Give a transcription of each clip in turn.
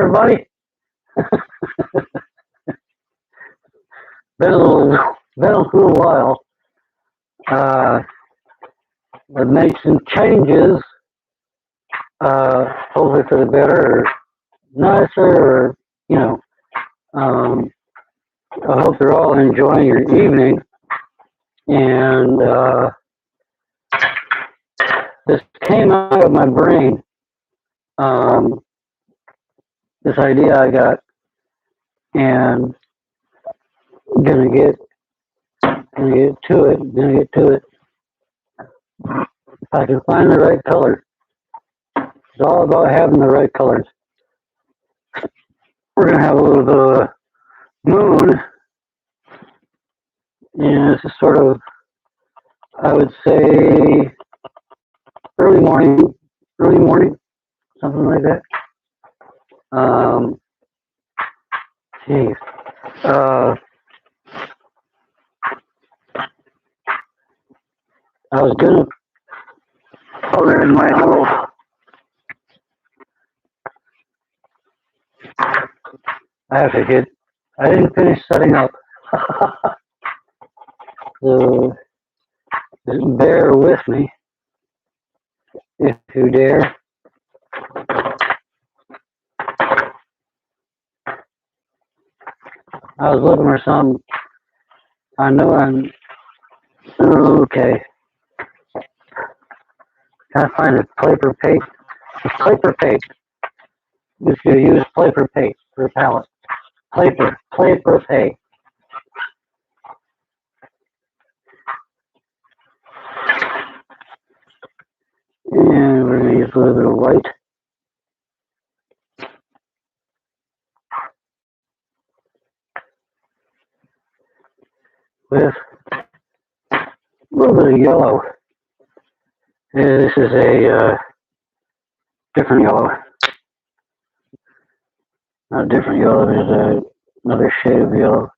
everybody. been a little while. I've made some changes, hopefully for the better, or nicer, or, you know, I hope you're all enjoying your evening. And this came out of my brain, this idea I got, and gonna get to it. If I can find the right color. It's all about having the right colors. We're gonna have a little bit of a moon, and this is sort of, I would say, early morning, something like that. Geez. I was gonna color in my little. I didn't finish setting up. So just bear with me, if you dare. I was looking for some. I know I'm okay. Gotta find a paper paste. Paper paste. You should use paper paste for a palette. Paper paste. And we're gonna use a little bit of white. With a little bit of yellow. And this is a different yellow. Not a different yellow, there's another shade of yellow.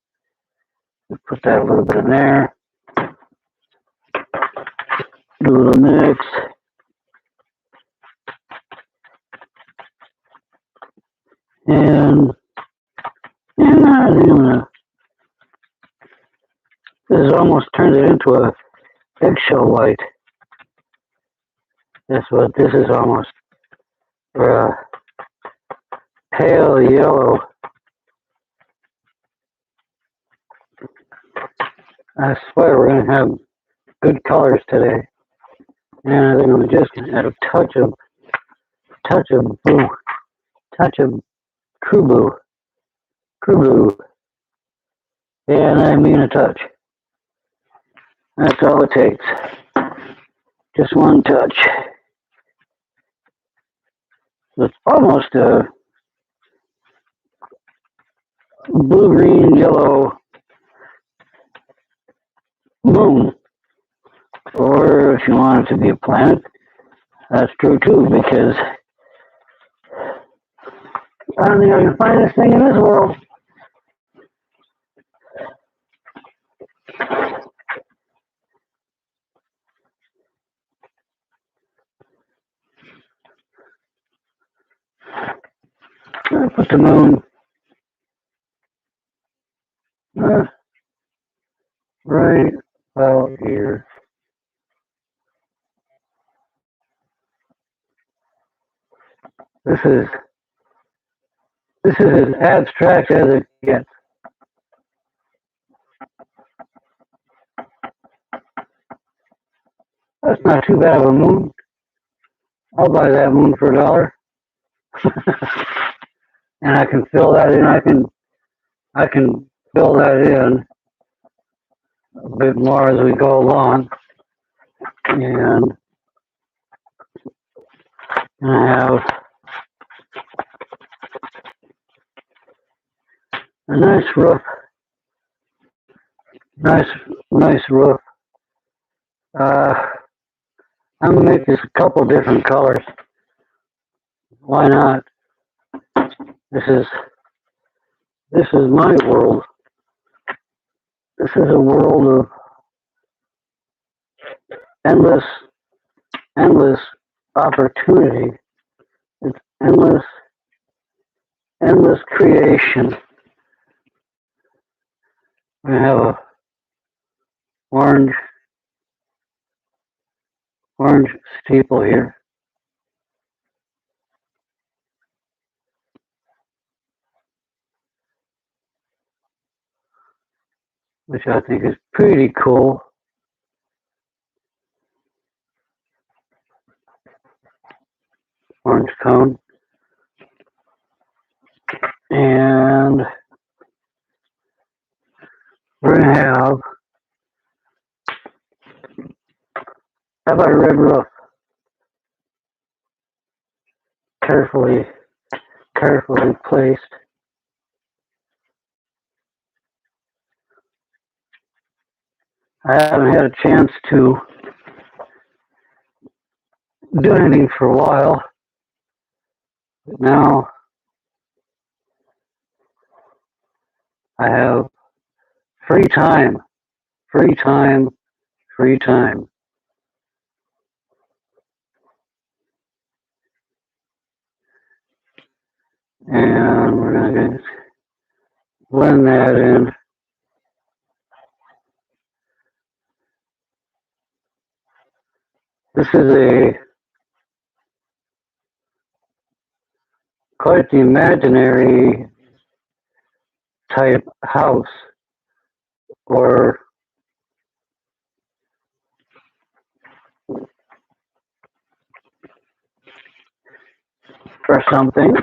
Just put that a little bit in there. Do a little mix. And this has almost turned it into a eggshell white. That's what this is almost. Or a pale yellow. I swear we're going to have good colors today. And I think I'm just going to add a touch of kubu. And I mean a touch. That's all it takes. Just one touch. It's almost a blue, green, yellow moon. Or if you want it to be a planet, that's true too, because I don't think I can find this thing in this world. I put the moon right about here. This is as abstract as it gets. That's not too bad of a moon. I'll buy that moon for $1. And I can fill that in. I can fill that in a bit more as we go along. And I have a nice roof. Nice roof. I'm gonna make this a couple different colors. Why not? This is my world. This is a world of endless opportunity. It's endless endless creation. We have a orange steeple here. Which I think is pretty cool. Orange cone. And we're going to have how about a red roof? Carefully placed. I haven't had a chance to do anything for a while. But now I have free time. And we're going to blend that in. This is a quite the imaginary type house or something.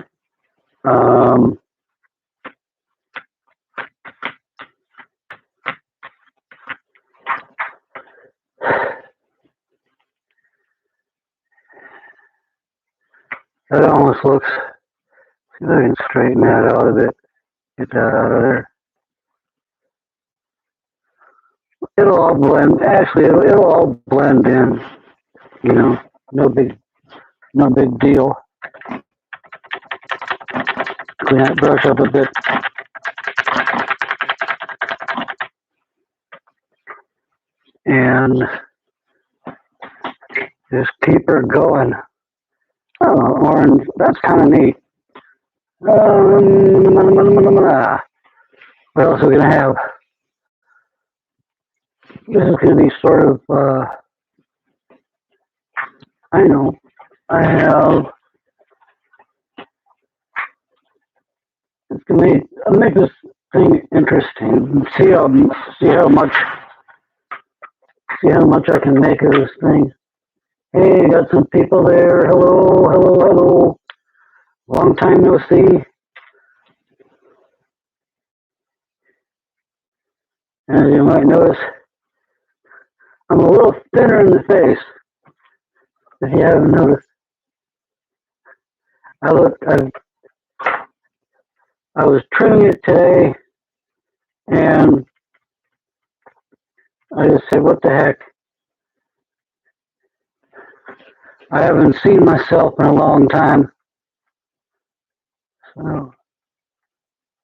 That almost looks, see if I can straighten that out a bit, get that out of there. It'll all blend, actually it'll all blend in, you know, no big deal. Clean that brush up a bit. And just keep her going. Oh, orange, that's kind of neat. What else are we going to have? This is going to be sort of, I know, I'll make this thing interesting. See how much I can make of this thing. Hey, got some people there. Hello. Long time no see. As you might notice, I'm a little thinner in the face. If you haven't noticed, I was trimming it today, and I just said, what the heck? I haven't seen myself in a long time. So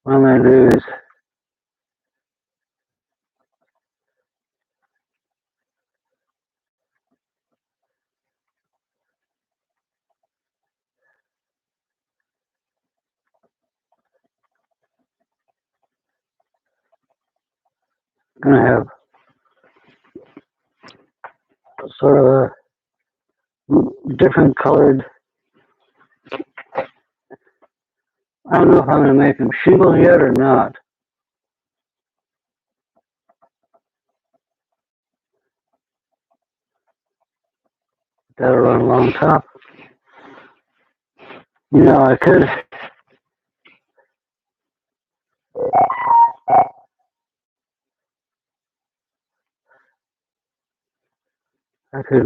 what I'm going to do is going to have sort of a different colored. I don't know if I'm going to make them shingles yet or not. That'll run along top. You know, I could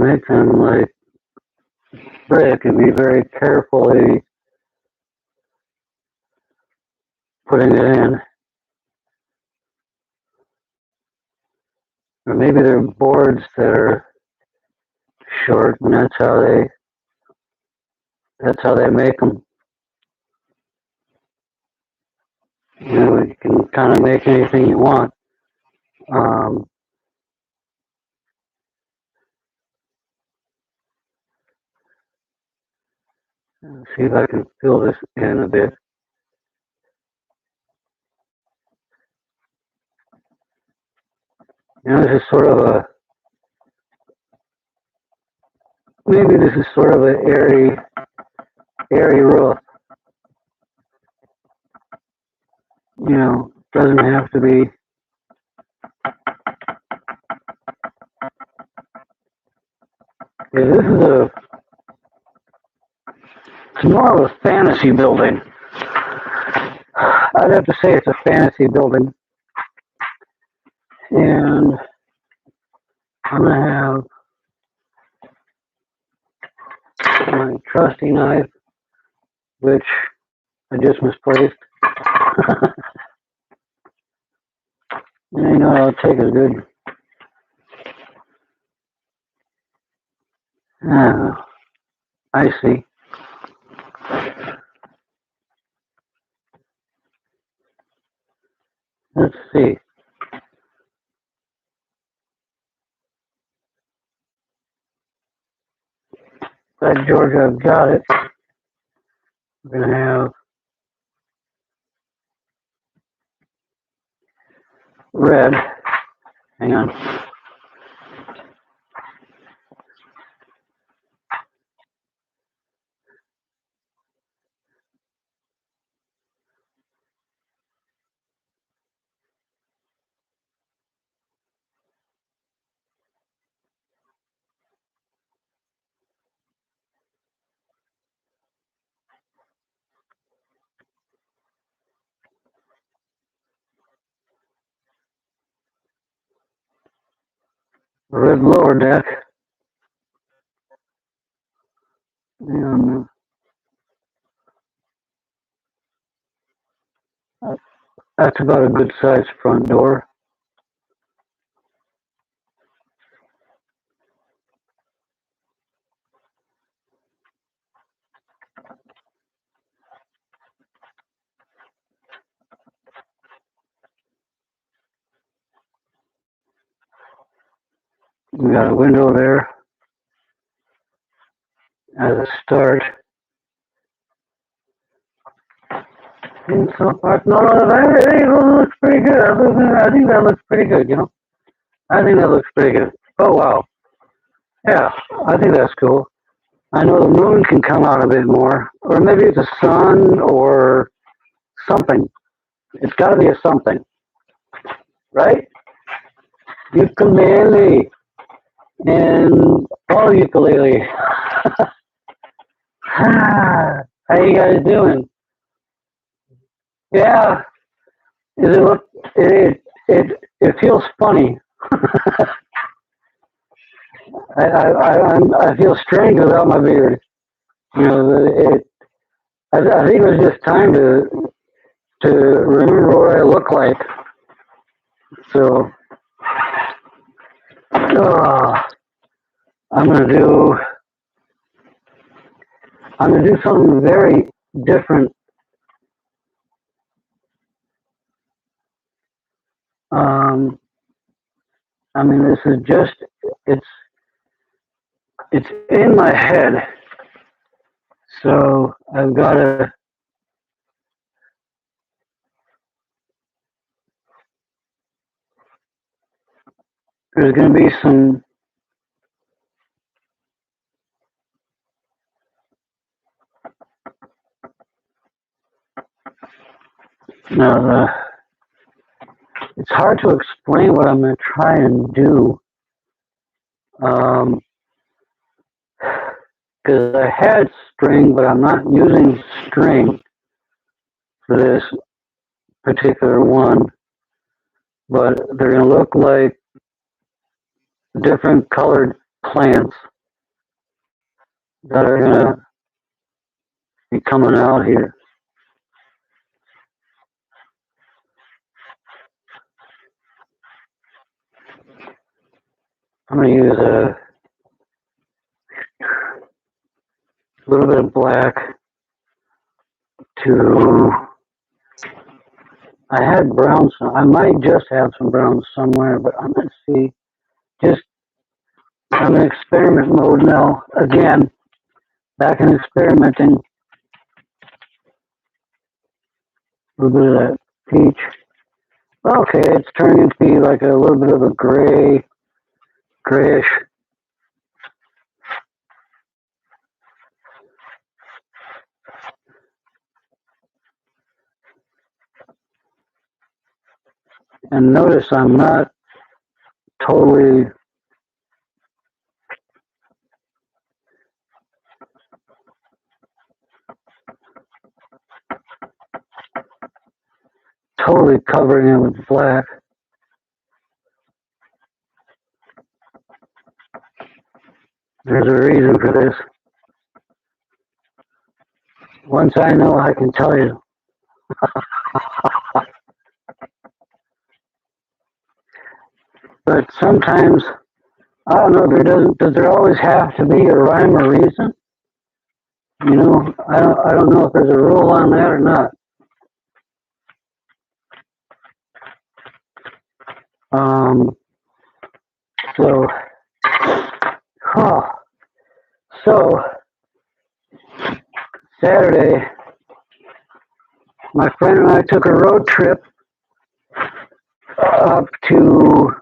make them like brick and be very carefully putting it in. Or maybe they're boards that are short, and that's how they make them. You know, you can kind of make anything you want. See if I can fill this in a bit. This is sort of maybe this is sort of an airy roof. Doesn't have to be. Yeah, it's more of a fantasy building. I'd have to say it's a fantasy building. And I'm going to have my trusty knife, which I just misplaced. And I'll take a good. I see. Let's see. By George, I've got it. We're going to have red. Hang on. Red lower deck. And that's about a good sized front door. We got a window there as a start. And so far, no, it looks pretty good. I think that looks pretty good, I think that looks pretty good. Oh, wow. Yeah, I think that's cool. I know the moon can come out a bit more, or maybe it's a sun or something. It's got to be a something, right? Ukulele and all ukulele. How you guys doing? Yeah, it feels funny. I feel strange without my beard. I think it was just time to remember what I look like. So, I'm gonna do something very different. This is just it's in my head. So I've got to. There's going to be some. It's hard to explain what I'm going to try and do. Because I had string, but I'm not using string for this particular one. But they're going to look like different colored plants that are going to be coming out here. I'm going to use a little bit of black to. I had brown. I might just have some brown somewhere, but I'm going to see. I'm in experiment mode now. Again, back in experimenting. A little bit of that peach. Okay, it's turning to be like a little bit of a grayish. And notice I'm not totally covering it with black. There's a reason for this. Once I know, I can tell you. But sometimes, I don't know, does there always have to be a rhyme or reason? You know, I don't know if there's a rule on that or not. Um, so, huh. So, Saturday, my friend and I took a road trip up to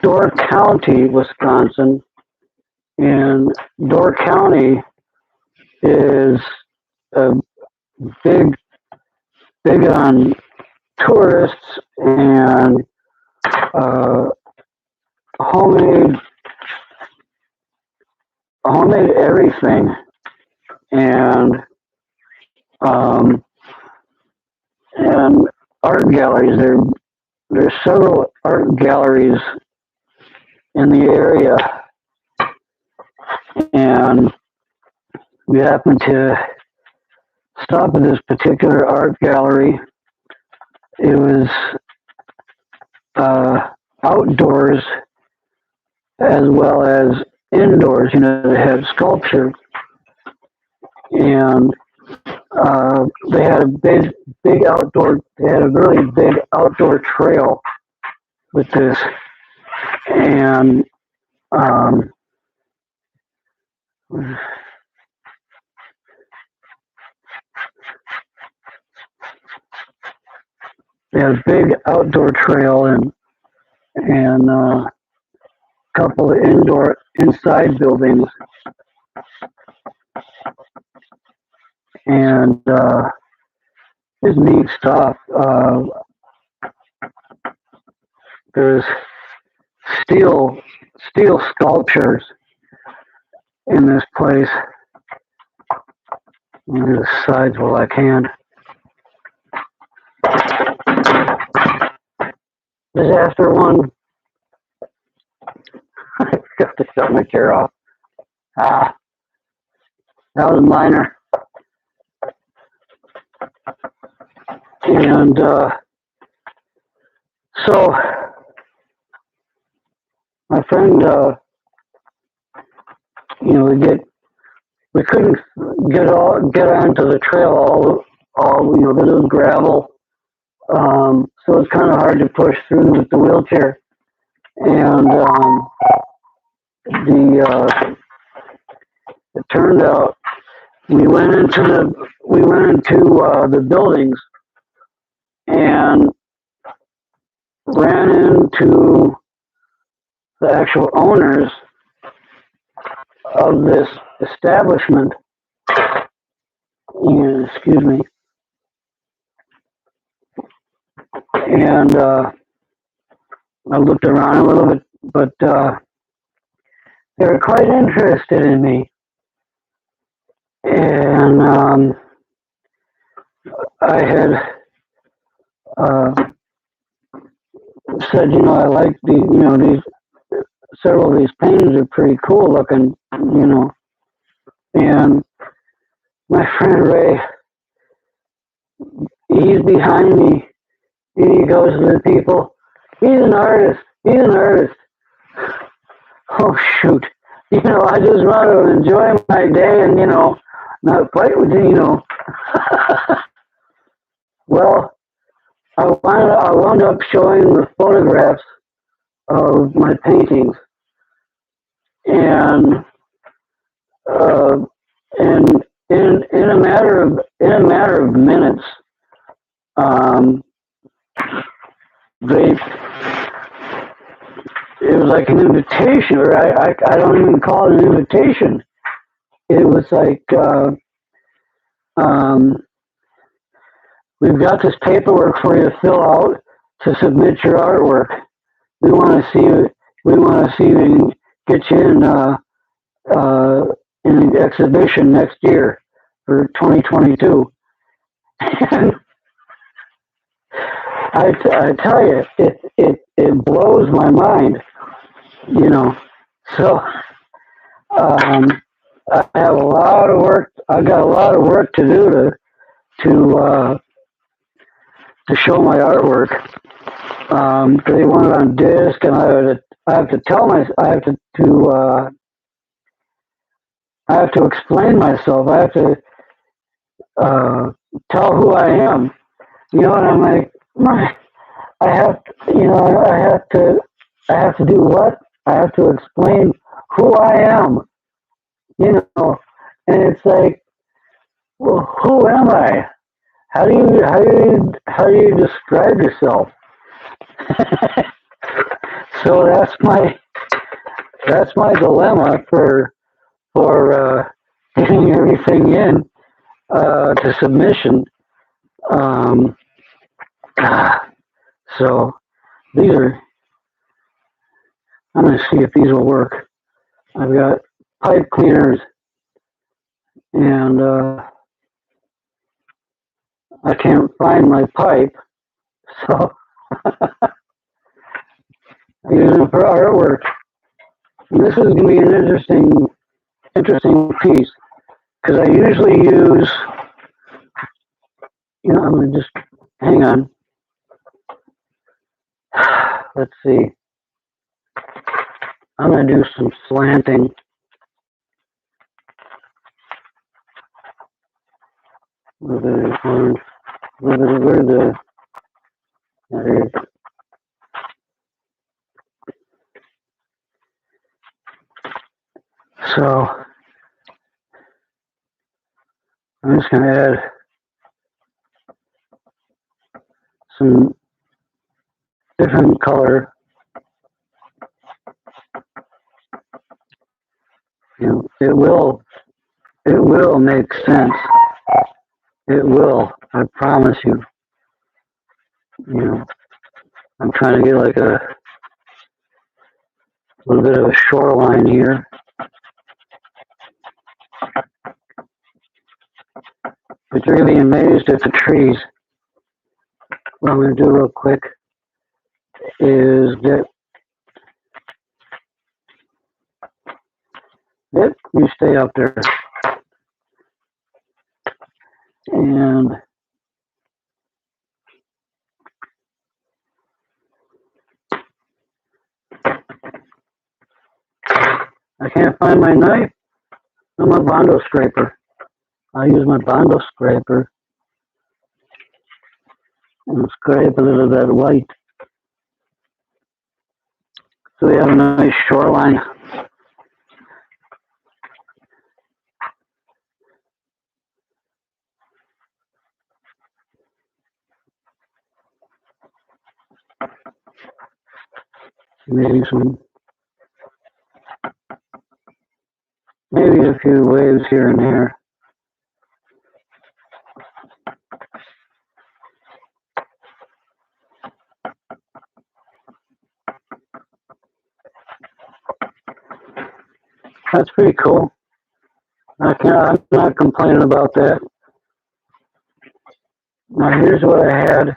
Door County, Wisconsin. And Door County is a big, big on tourists and uh, homemade everything, and um, and art galleries. There's several art galleries in the area, and we happened to stop at this particular art gallery. It was outdoors as well as indoors. You know, they had sculpture, and they had a big outdoor. They had a really big outdoor trail with this, and they had a big outdoor trail and a couple of inside buildings, and it's neat stuff. There's steel sculptures in this place. Let me do the sides while I can. Disaster one. I have to shut my chair off. That was minor. And so my friend, you know, we couldn't get onto the trail all you know, this was gravel, so it's kind of hard to push through with the wheelchair. And it turned out we went into the buildings and ran into the actual owners of this establishment. And, excuse me. And I looked around a little bit, but they were quite interested in me. And I had said, you know, I like several of these paintings are pretty cool looking, you know. And my friend Ray, he's behind me, and he goes to the people, he's an artist. Oh, shoot. You know, I just want to enjoy my day and, you know, not fight with you, you know. Well, I wound up showing the photographs of my paintings, and uh, and in a matter of minutes, Um, they it was like an invitation, or I don't even call it an invitation. It was like, um, we've got this paperwork for you to fill out to submit your artwork. We want to see you. We want to see you get you in an exhibition next year for 2022. And I tell you, it blows my mind, you know. So I have a lot of work. I got a lot of work to do to uh, to show my artwork. They want it on disc, and I have to tell my I have to explain myself. I have to tell who I am. You know, and I'm like, I have, I have to do what? I have to explain who I am. You know, and it's like, well, who am I? How do you describe yourself? So that's my dilemma for getting everything in to submission. Um, so these are. I'm going to see if these will work. I've got pipe cleaners, and I can't find my pipe, so I use them for artwork. And this is going to be an interesting piece because I usually use. I'm going to just hang on. Let's see. I'm going to do some slanting. Where the there it is. So I'm just going to add some different color. It will make sense. It will. I promise you. I'm trying to get like a little bit of a shoreline here. But you're going to be amazed at the trees. What I'm going to do real quick is you stay up there. And I can't find my knife. I'm a Bondo scraper. I use my Bondo scraper and scrape a little bit white. So we have a nice shoreline. Maybe a few waves here and there. That's pretty cool. I'm not complaining about that. Now here's what I had.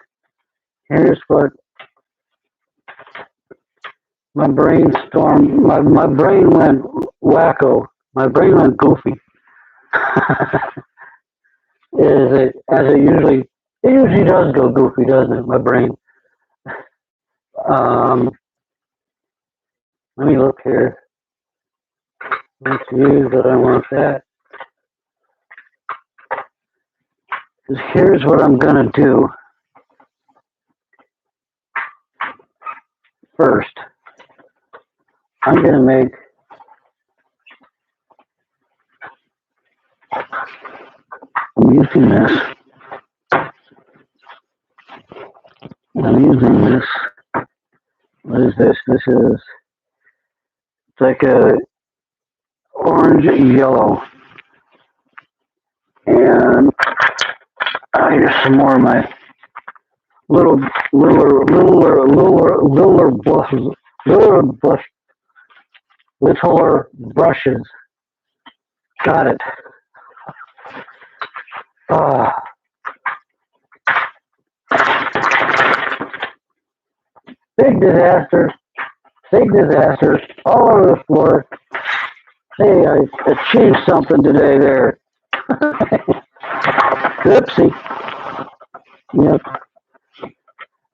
Here's what my brainstorm. My brain went wacko. My brain went goofy. As it usually does go goofy, doesn't it? My brain. Let me look here. Let's use that. I want that. Here's what I'm gonna do. First, I'm gonna make I'm using this I'm using this. What is this? This is it's like a orange yellow. And here's some more of my little, blush, littler brushes. Got it. Ah, big disaster. Big disaster. All over the floor. Hey, I achieved something today there. Oopsie. Yep.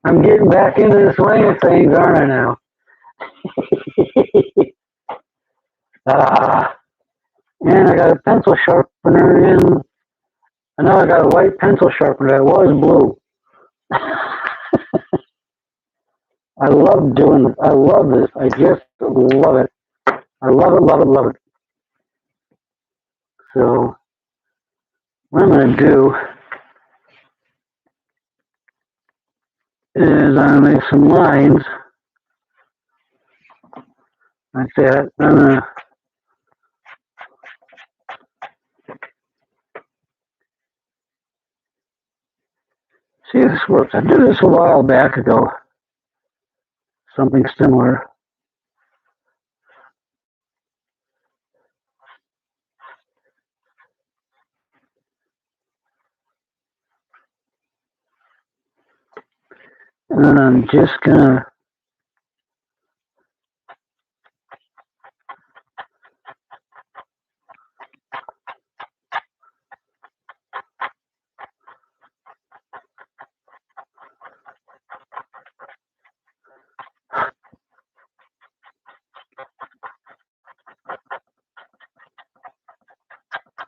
I'm getting back into the swing of things, aren't I now? Ah. And I got a pencil sharpener in. I know I got a white pencil sharpener that was blue. I love doing this. I love this. I just love it. I love it, love it, love it. So what I'm going to do is I'm going to make some lines like that. I'm going to see if this works. I did this a while back ago. Something similar. And then I'm just going to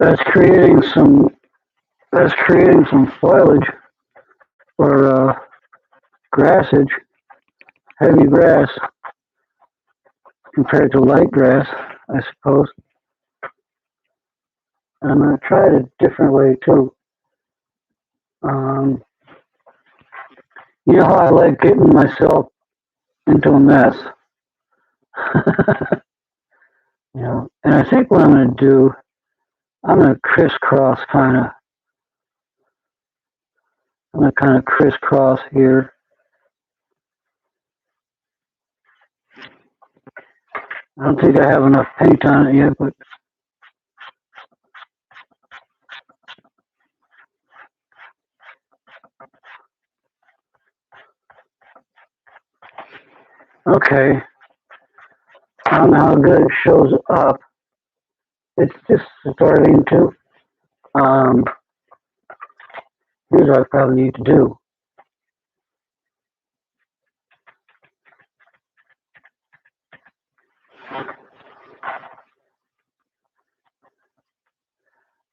that's creating some foliage or grassage, heavy grass compared to light grass, I suppose. And I'm going to try it a different way too. Um, you know how I like getting myself into a mess. You know, and I think what I'm going to do, I'm going to crisscross kind of. I'm going to kind of crisscross here. I don't think I have enough paint on it yet, but okay. I don't know how good it shows up. It's just starting to. Um, here's what I probably need to do.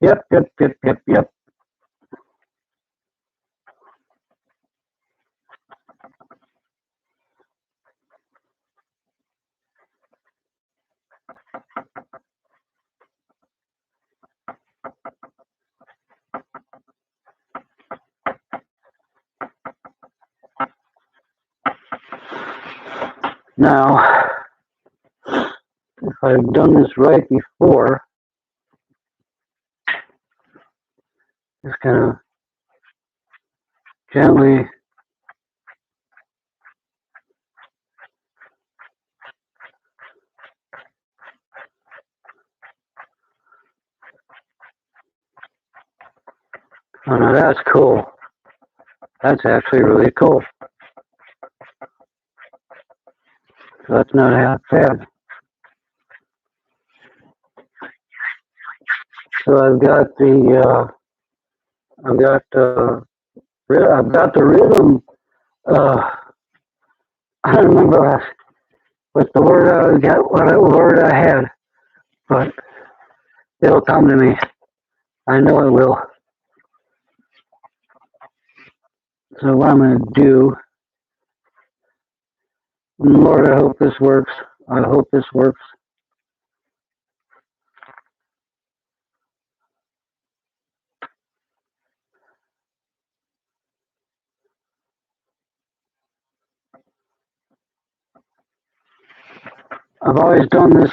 Yep. Now, if I've done this right before, just kind of gently oh no, that's cool. That's actually really cool. So that's not half bad. So I've got the rhythm. Uh, I don't remember what the word I got, what word I had, but it'll come to me. I know it will. So what I'm going to do, Lord, I hope this works. I hope this works. I've always done this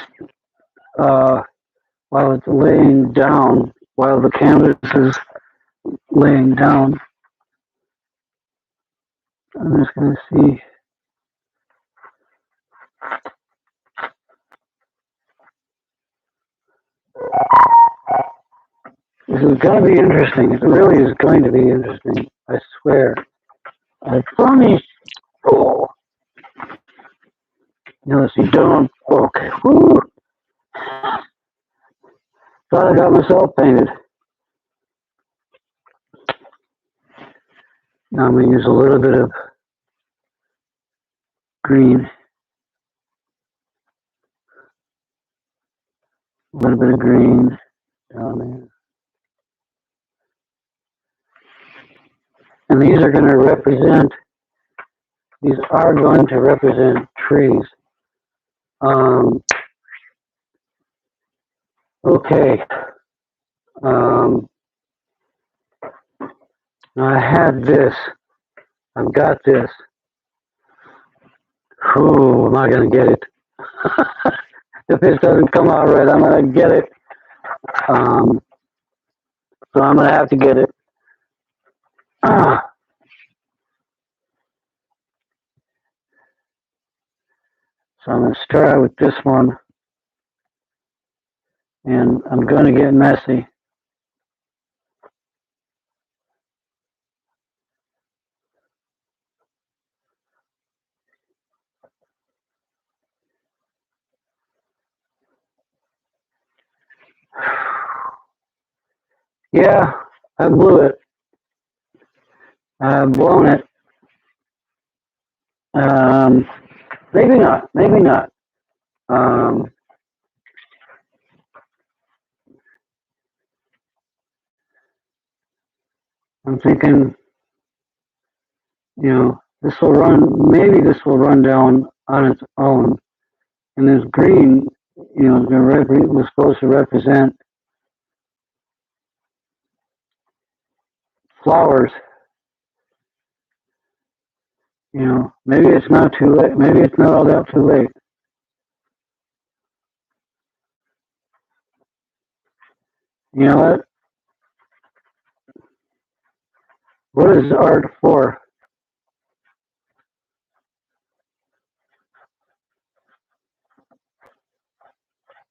while it's laying down, while the canvas is laying down. I'm just going to see. This is going to be interesting. It really is going to be interesting. I swear. I promise. Oh. Let's see. Don't. Okay. Woo. Thought I got myself painted. Now I'm going to use a little bit of green. A little bit of green down there. And these are going to represent trees. Okay. I had this. I've got this. Ooh, am I going to get it? If this doesn't come out right, I'm going to get it. So I'm going to have to get it. So I'm going to start with this one. And I'm going to get messy. Yeah, I blew it. I've blown it. Maybe not. Maybe not. I'm thinking, this will run. Maybe this will run down on its own. And this green, was supposed to represent flowers. Maybe it's not too late. Maybe it's not all that too late. You know what? What is art for?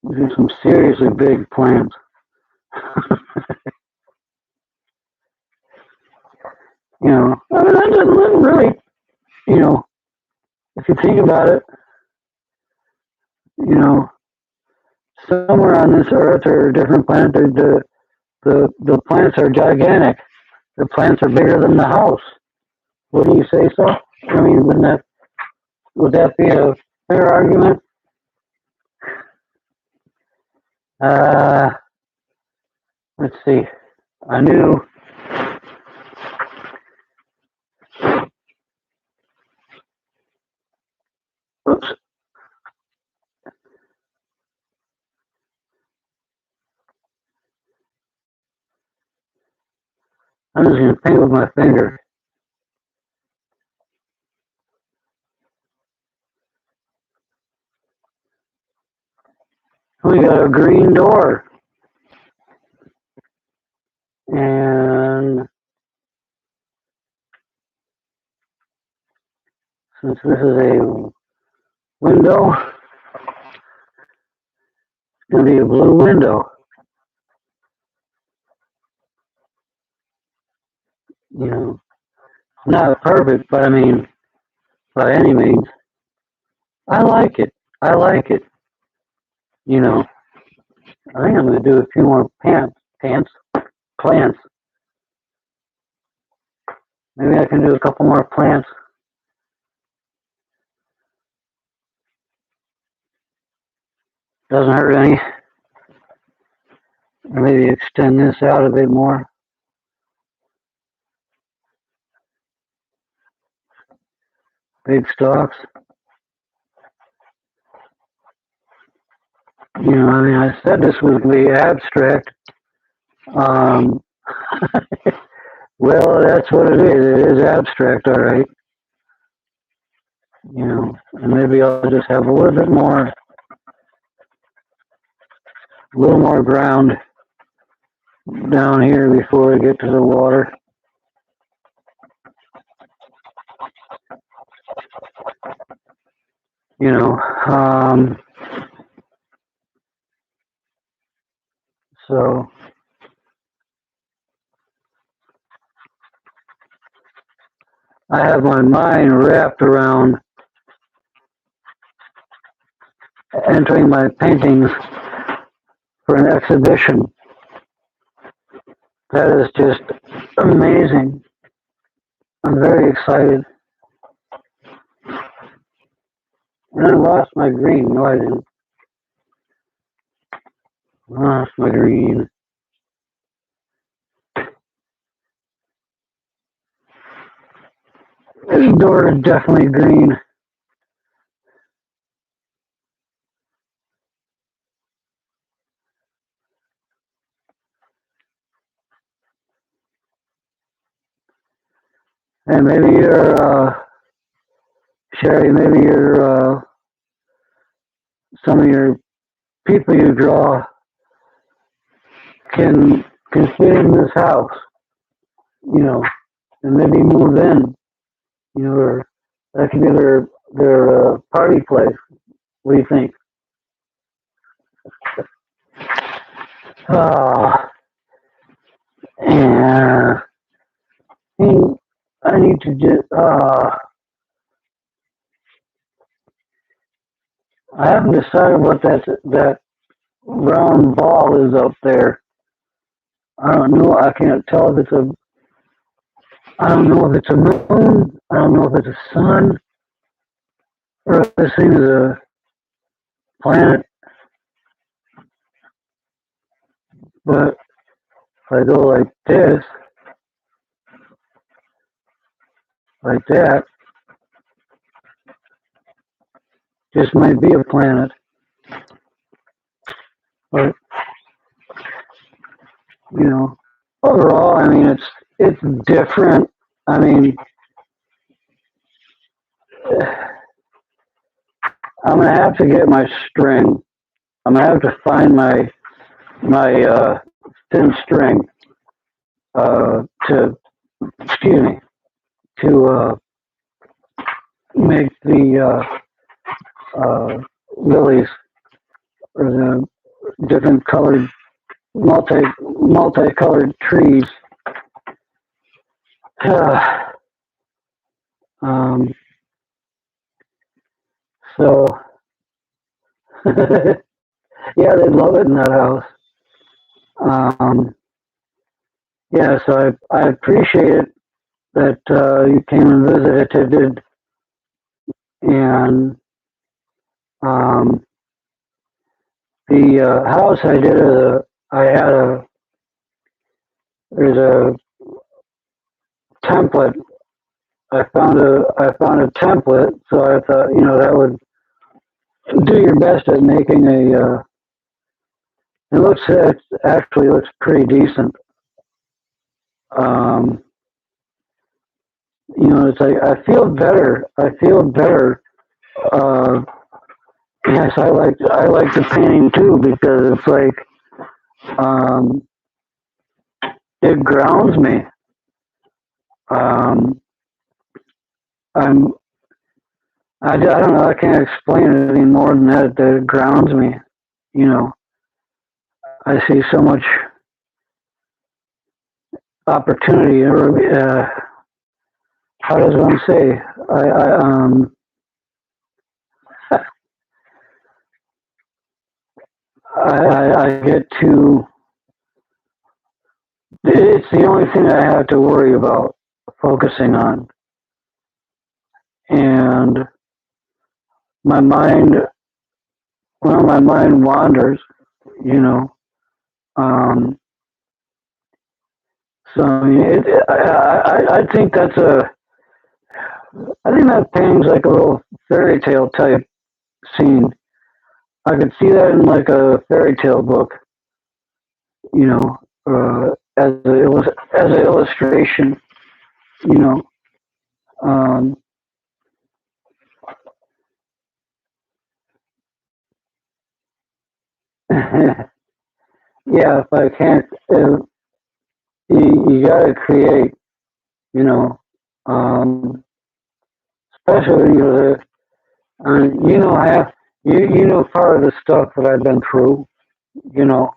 These are some seriously big plants. I mean, that doesn't really, if you think about it, somewhere on this earth or a different planet, the plants are gigantic. The plants are bigger than the house. Wouldn't you say so? I mean, would that be a fair argument? Let's see. I knew. Oops. I'm just going to paint with my finger. We got a green door. And since this is a window, it's going to be a blue window. Not perfect, but I mean, by any means. I like it. I like it. I think I'm going to do a few more plants. Maybe I can do a couple more plants. Doesn't hurt any. Or maybe extend this out a bit more. Big stalks. I mean, I said this would be abstract. Well, that's what it is. It is abstract, all right. And maybe I'll just have a little bit more a little more ground down here before I get to the water. You know, so I have my mind wrapped around entering my paintings for an exhibition. That is just amazing. I'm very excited. And I lost my green. No, I didn't. Lost my green. This door is definitely green. And maybe you're, Sherry, maybe you're, some of your people you draw can fit in this house, you know, and maybe move in, you know, or that could be their party place. What do you think? Ah, yeah. I need to just. I haven't decided what that round ball is up there. I don't know. I can't tell if it's a. I don't know if it's a moon. I don't know if it's a sun or if this thing is a planet. But if I go like that, this might be a planet. But you know, overall, I mean, it's different. I mean, I'm gonna have to get my string. I'm gonna have to find my thin string to excuse me to make the lilies or the different colored multicolored trees. um, so yeah, they love it in that house. Um, yeah, so I appreciate it that you came and visited, and um, the house I did I had there's a template. I found a template, so I thought that would do your best at making a. It actually looks pretty decent. Um, it's like I feel better. Uh, yes, I like the painting too because it's like um, it grounds me. Um, I'm I don't know. I can't explain it any more than that. That it grounds me. You know, I see so much opportunity, or how does one say? I get to. It's the only thing I have to worry about focusing on, and my mind. Well, my mind wanders. You know. Um, so I mean, I think that's a. I think that painting's like a little fairy tale type scene. I could see that in like a fairy tale book, you know, as an illustration, you know. Um, yeah, if I can't, you got to create, you know, um, especially, I have, part of the stuff that I've been through, you know,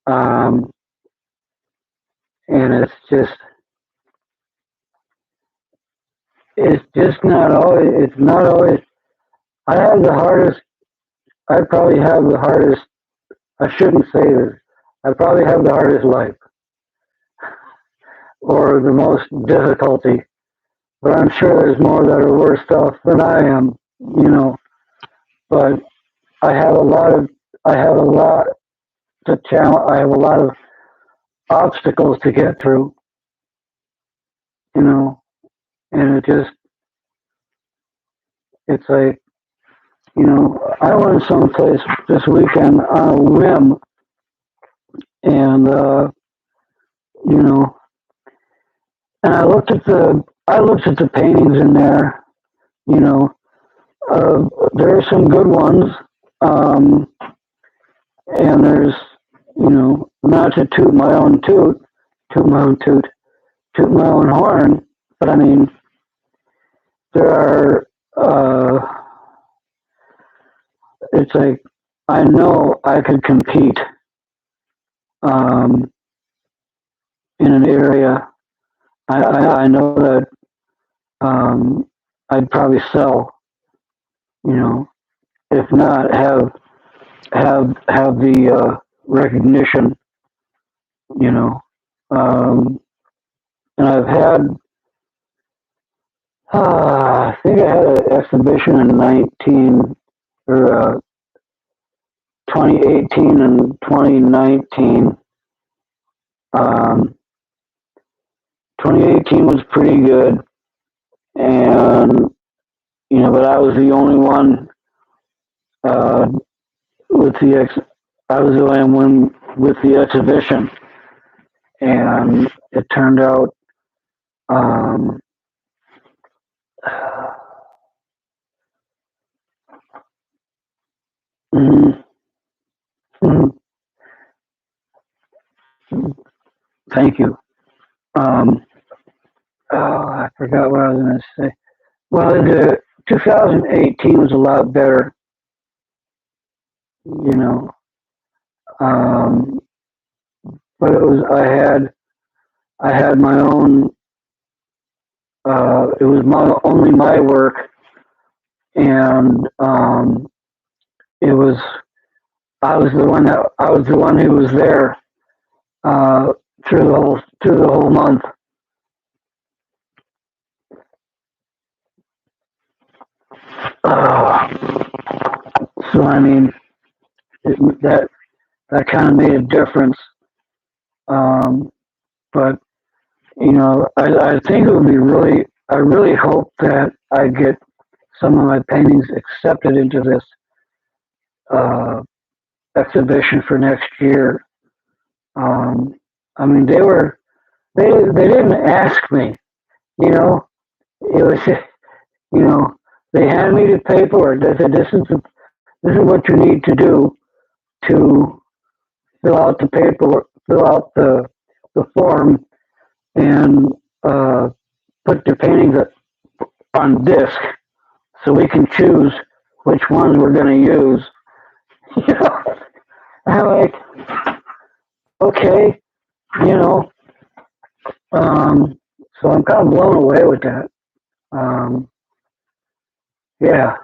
um, and it's just not always, it's not always, I have the hardest, I probably have the hardest, I shouldn't say this, I probably have the hardest life or the most difficulty, but I'm sure there's more that are worse off than I am, you know, but I have a lot of, I have a lot to challenge, I have a lot of obstacles to get through, you know, and it's like, I went someplace this weekend on a whim, and you know, and I looked at the paintings in there. You know, there are some good ones, um, and there's, not to toot my own toot, toot my own horn, but I mean, there are. It's like I know I could compete um, in an area. I know that I'd probably sell, you know, if not have the recognition, you know. Um, and I've had, I think I had an exhibition in 2018 and 2019. Um, 2018 was pretty good, and but I was the only one uh, with the ex. I was the only one with the exhibition, and it turned out. Um, mm, mm, thank you. Um, oh, I forgot what I was going to say. Well, the 2018 was a lot better, you know. Um, but it was I had my own. It was only my work, and it was I was the one who was there uh, through the whole month. Uh, so I mean that kind of made a difference. Um, but I think it would be really. I really hope that I get some of my paintings accepted into this uh, exhibition for next year. Um, I mean, they didn't ask me. You know, it was they handed me the paperwork. They said this is what you need to do to fill out the paperwork, fill out the form, and uh, put the paintings on disc so we can choose which ones we're going to use. You know, I'm like, okay, you know, um, so I'm kind of blown away with that. Um, yeah,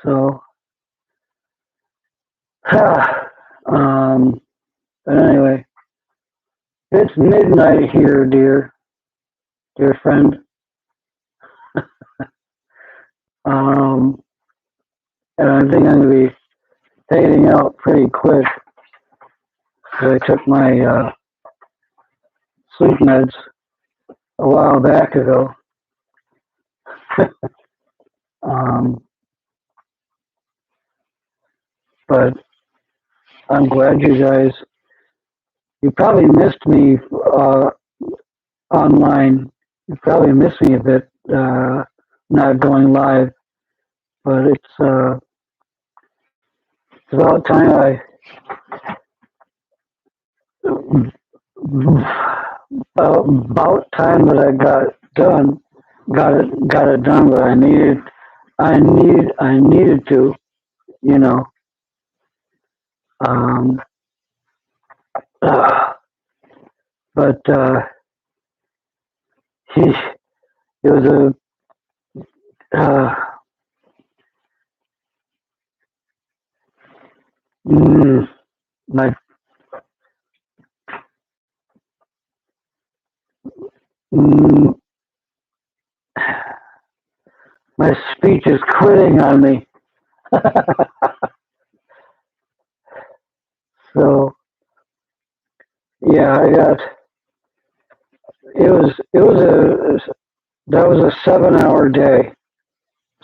so, um, but anyway, it's midnight here, dear friend. Um, and I think I'm going to be fading out pretty quick. I took my sleep meds a while back ago. um, but I'm glad you probably missed me online. You probably missed me a bit not going live, but it's about time about time that I got it done, but I needed to, you know. Um, uh, but he, it was uh, mm, my mm, my speech is quitting on me. So yeah, I got it was a that was a 7 hour day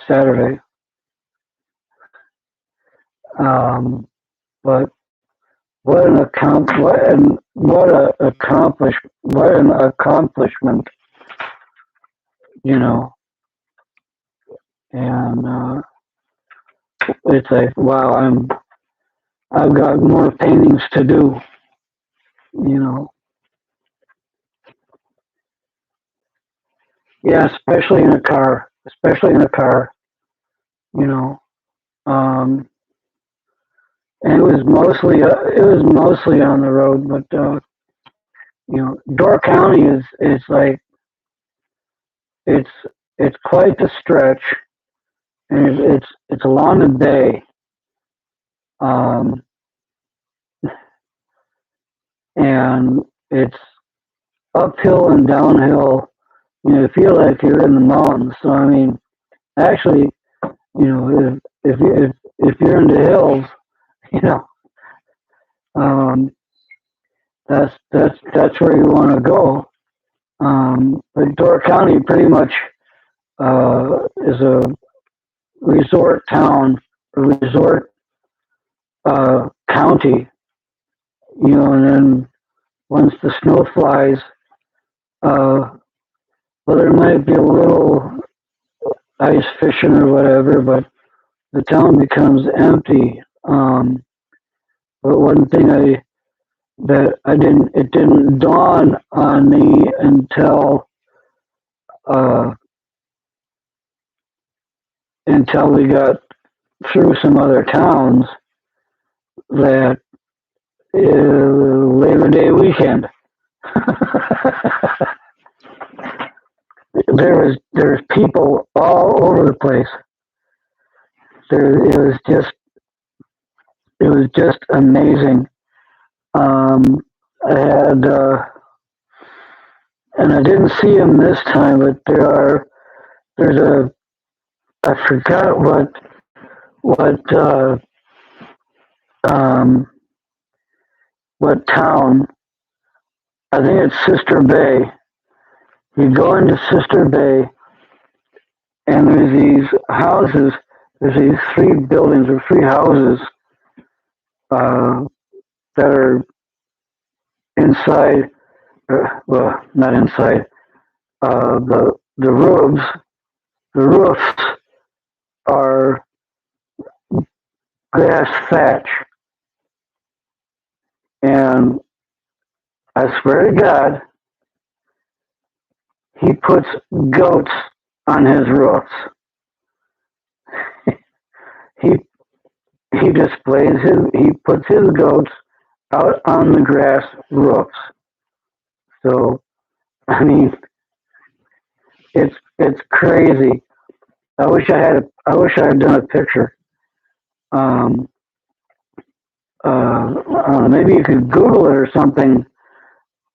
Saturday. Um, but what an accomplishment, you know. And it's like wow, I've got more paintings to do, you know. Yeah, especially in a car, you know. Um, and it was mostly on the road, but you know, Door County is like it's it's quite the stretch, and it's along the bay, um, and it's uphill and downhill. You know, you feel like you're in the mountains. So I mean, actually, you know, if you're in the hills, you know, um, that's where you want to go. But Door County pretty much is a resort town, a resort county, you know, and then once the snow flies, well, there might be a little ice fishing or whatever, but the town becomes empty. But one thing it didn't dawn on me uh, until we got through some other towns that Labor Day weekend. There's people all over the place. There it was just amazing. Um, I had and I didn't see him this time, but there's a I forgot what um, what town. I think it's Sister Bay. You go into Sister Bay, and there's these houses. There's these three buildings or three houses uh, that are inside. Well, not inside. The the roofs are grass thatch, and I swear to God, he puts goats on his roofs. He he puts his goats out on the grass roofs. So I mean, it's crazy. I wish I had done a picture. Um, maybe you could Google it or something.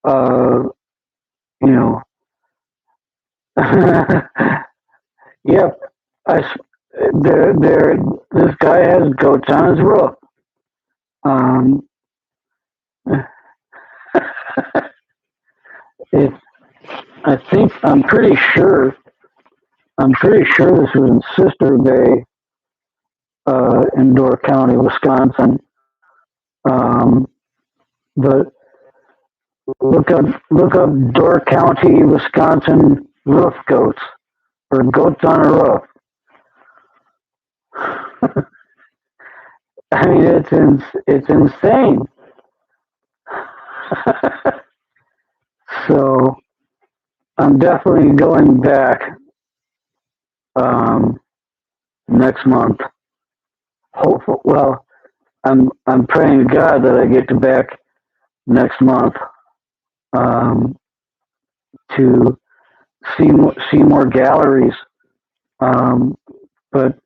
Uh, you know. Yep. I there. This guy has goats on his roof. Um, it. I think I'm pretty sure this was in Sister Bay, in Door County, Wisconsin. Um, but look up Door County, Wisconsin roof goats or goats on a roof. I mean, it's insane. So I'm definitely going back um, next month. Hopefully, well, I'm praying to God that I get to back next month um, to see more galleries. Um, but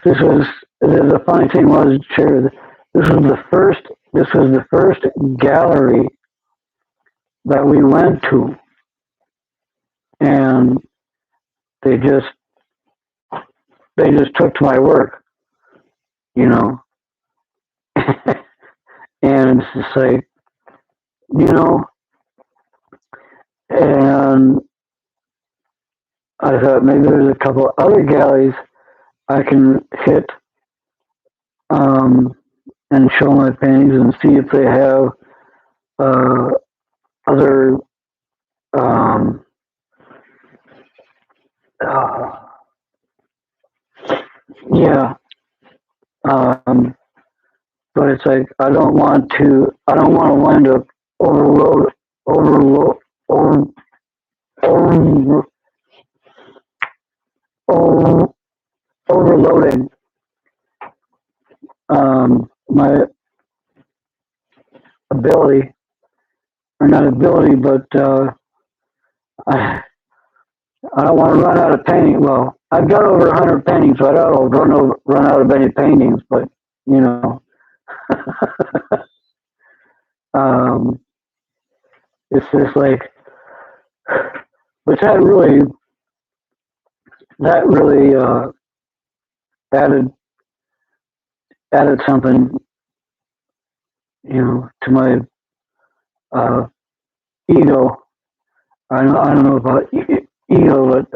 this was the funny thing was, Chair. This was the first gallery that we went to, and they just they just took to my work, you know, and it's just like, you know, and I thought maybe there's a couple other galleries I can hit um, and show my paintings and see if they have uh, other um, uh, yeah. Um, but it's like I don't want to wind up overload overload over, over, over overloading my ability, or not ability, but I, I don't want to run out of painting. Well, I've got over 100 paintings, so I don't run out of any paintings. But you know, um, it's just like, which that really added added something, you know, to my uh, ego. I don't know about ego, but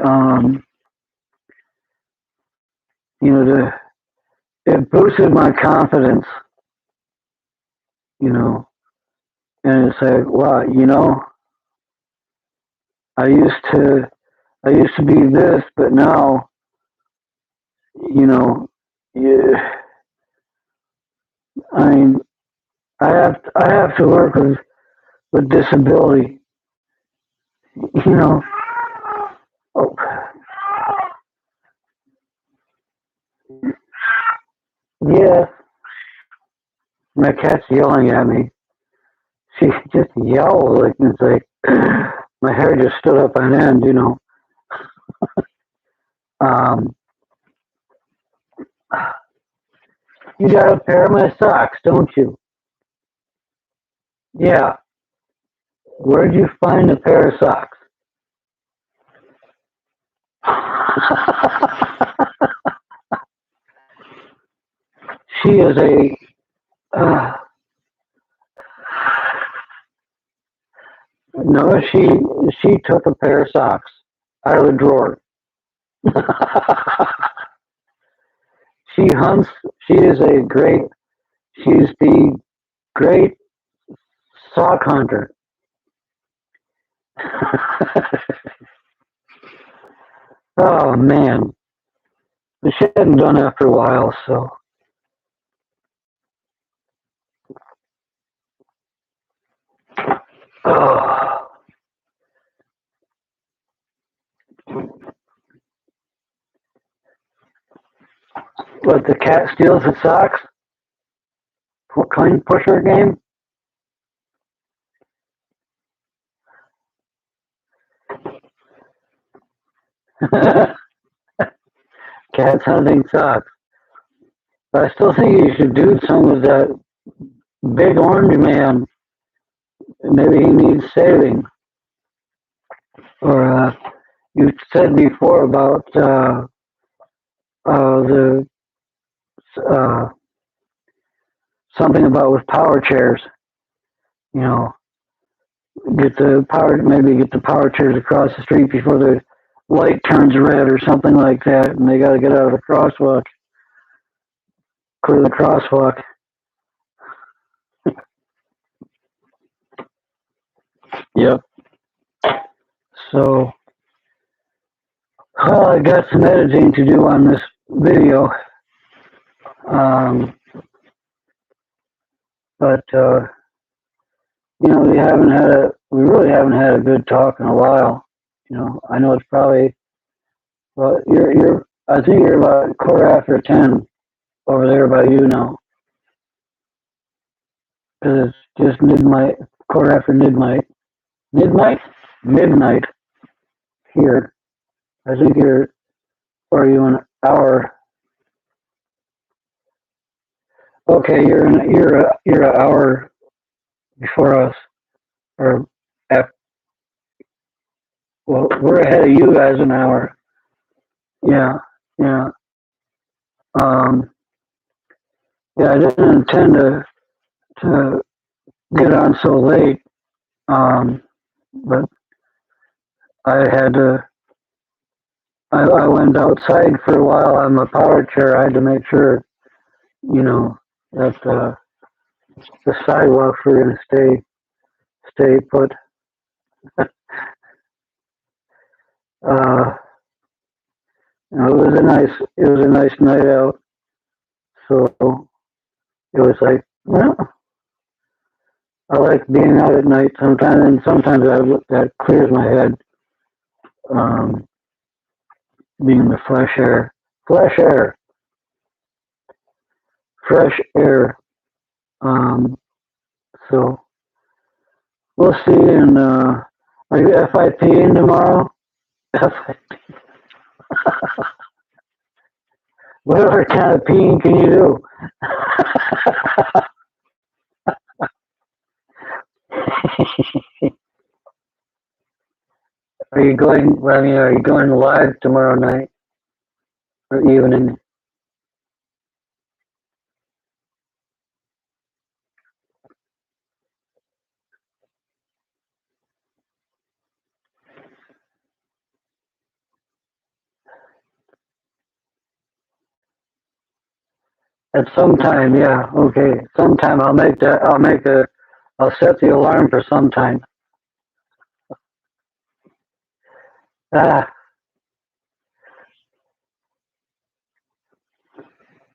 you know, it boosted my confidence, you know, and it's like, wow, you know, I used to I used to be this, but now, you know, yeah, I mean, I have to work with disability, you know. Oh, yeah, my cat's yelling at me. She just yelled like it's like my hair just stood up on end, you know. Um, you got a pair of my socks, don't you? Yeah. Where'd you find a pair of socks? She is a no. She took a pair of socks out of the drawer. She hunts. She is a great. She's the great sock hunter. Oh man, she hadn't done after a while. So, oh, but the cat steals the socks. Clean pusher game. Cats hunting socks. But I still think you should do some with that big orange man. Maybe he needs saving. Or you said before about the uh, something about with power chairs. You know, maybe get the power chairs across the street before the light turns red or something like that, and they got to get out of the crosswalk, clear the crosswalk. Yep. So, I got some editing to do on this video, um, but we really haven't had a good talk in a while. I know it's probably, well, I think you're about a quarter after 10 over there by you now, because it's just midnight, quarter after midnight, midnight, midnight here. I think or are you an hour? Okay, you're an hour before us, or af well, we're ahead of you guys an hour. Yeah, yeah. Um, yeah, I didn't intend to get on so late, but I had to. I went outside for a while on my power chair. I had to make sure, that the sidewalks were going to stay put. Uh, it was a nice night out. So it was like, well, I like being out at night sometimes, and sometimes that clears my head. Um, Being the fresh air, fresh air. Um, so we'll see. And are you FIPing tomorrow? What other kind of peeing can you do? Are you going? Well, I mean, are you going live tomorrow night or evening? At some time, yeah. Okay, sometime I'll make that. I'll set the alarm for sometime. Ah,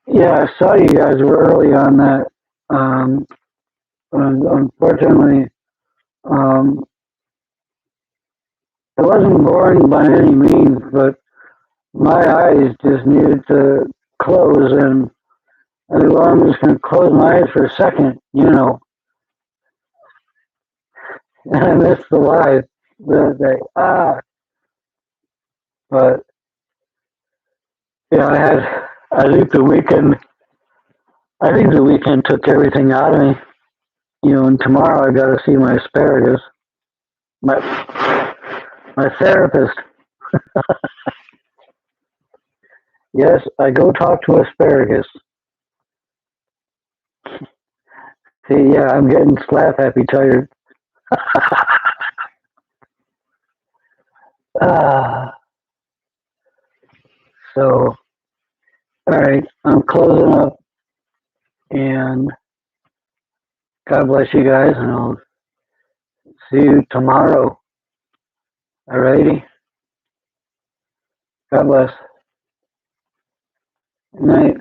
yeah. I saw you guys were early on that. Um, Unfortunately, um, it wasn't boring by any means, but my eyes just needed to close, and I said, well, I'm just going to close my eyes for a second, and I missed the live. But yeah, I think the weekend took everything out of me, and tomorrow I got to see my asparagus, my, my therapist. Yes, I go talk to asparagus. See, yeah, I'm getting slap happy tired. Ah, so, all right, I'm closing up, and God bless you guys, and I'll see you tomorrow. All righty. God bless. Good night.